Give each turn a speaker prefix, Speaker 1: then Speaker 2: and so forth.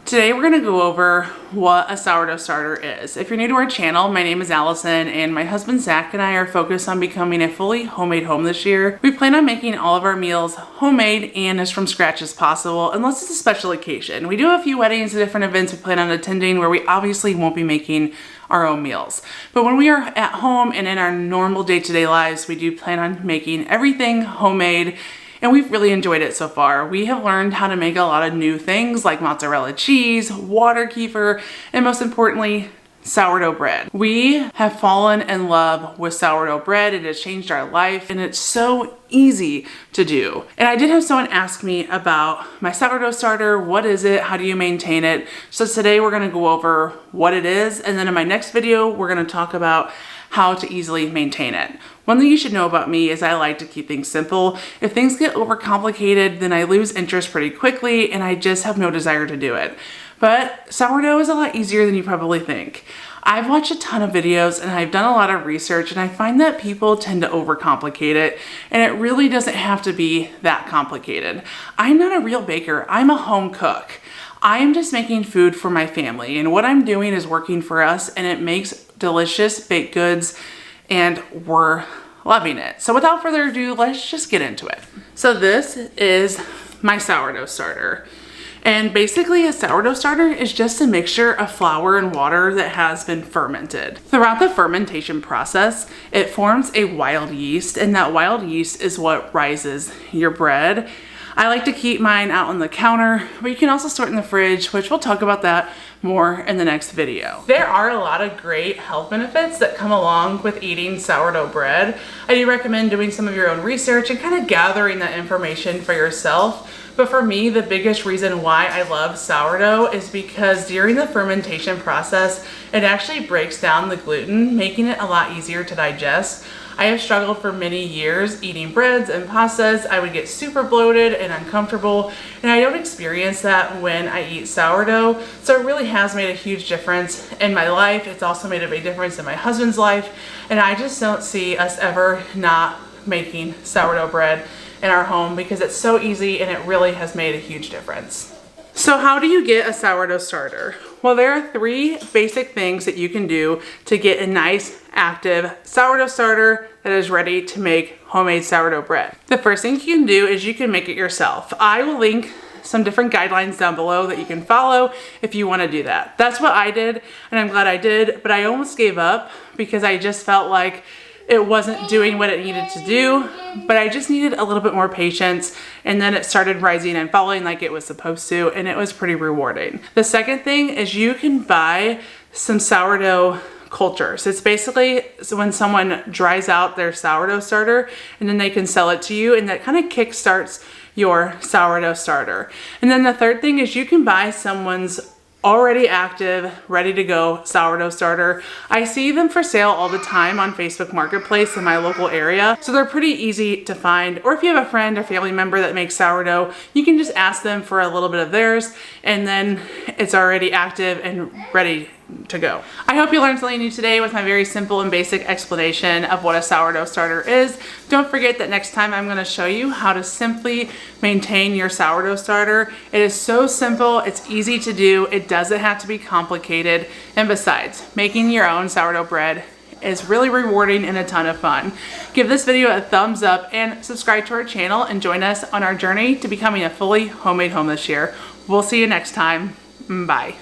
Speaker 1: Today we're gonna go over what a sourdough starter is. If you're new to our channel, my name is Allison and my husband Zach and I are focused on becoming a fully homemade home this year. We plan on making all of our meals homemade and as from scratch as possible, unless it's a special occasion. We do have a few weddings and different events we plan on attending where we obviously won't be making our own meals. But when we are at home and in our normal day-to-day lives, we do plan on making everything homemade. And we've really enjoyed it so far. We have learned how to make a lot of new things like mozzarella cheese, water kefir, and most importantly, sourdough bread. We have fallen in love with sourdough bread. It has changed our life and it's so easy to do. And I did have someone ask me about my sourdough starter. What is it? How do you maintain it? So today we're gonna go over what it is. And then in my next video, we're gonna talk about how to easily maintain it. One thing you should know about me is I like to keep things simple. If things get overcomplicated, then I lose interest pretty quickly and I just have no desire to do it. But sourdough is a lot easier than you probably think. I've watched a ton of videos and I've done a lot of research and I find that people tend to overcomplicate it and it really doesn't have to be that complicated. I'm not a real baker, I'm a home cook. I am just making food for my family and what I'm doing is working for us and it makes delicious baked goods and we're loving it. So without further ado, let's just get into it. So this is my sourdough starter. And basically a sourdough starter is just a mixture of flour and water that has been fermented. Throughout the fermentation process, it forms a wild yeast and that wild yeast is what rises your bread. I like to keep mine out on the counter, but you can also store it in the fridge, which we'll talk about that more in the next video. There are a lot of great health benefits that come along with eating sourdough bread. I do recommend doing some of your own research and kind of gathering that information for yourself. But for me, the biggest reason why I love sourdough is because during the fermentation process, it actually breaks down the gluten, making it a lot easier to digest. I have struggled for many years eating breads and pastas. I would get super bloated and uncomfortable, and I don't experience that when I eat sourdough. So it really has made a huge difference in my life. It's also made a big difference in my husband's life, and I just don't see us ever not making sourdough bread in our home because it's so easy and it really has made a huge difference. So how do you get a sourdough starter? Well, there are three basic things that you can do to get a nice, active sourdough starter that is ready to make homemade sourdough bread. The first thing you can do is you can make it yourself. I will link some different guidelines down below that you can follow if you want to do that. That's what I did, and I'm glad I did, but I almost gave up because I just felt like it wasn't doing what it needed to do, but I just needed a little bit more patience, and then it started rising and falling like it was supposed to, and it was pretty rewarding. The second thing is you can buy some sourdough cultures. It's basically when someone dries out their sourdough starter and then they can sell it to you, and that kind of kickstarts your sourdough starter. And then the third thing is you can buy someone's already active, ready to go sourdough starter. I see them for sale all the time on Facebook Marketplace in my local area. So they're pretty easy to find. Or if you have a friend or family member that makes sourdough, you can just ask them for a little bit of theirs and then it's already active and ready to go. I hope you learned something new today with my very simple and basic explanation of what a sourdough starter is. Don't forget that next time I'm going to show you how to simply maintain your sourdough starter. It is so simple, it's easy to do, it doesn't have to be complicated, and besides, making your own sourdough bread is really rewarding and a ton of fun. Give this video a thumbs up and subscribe to our channel and join us on our journey to becoming a fully homemade home this year. We'll see you next time. Bye.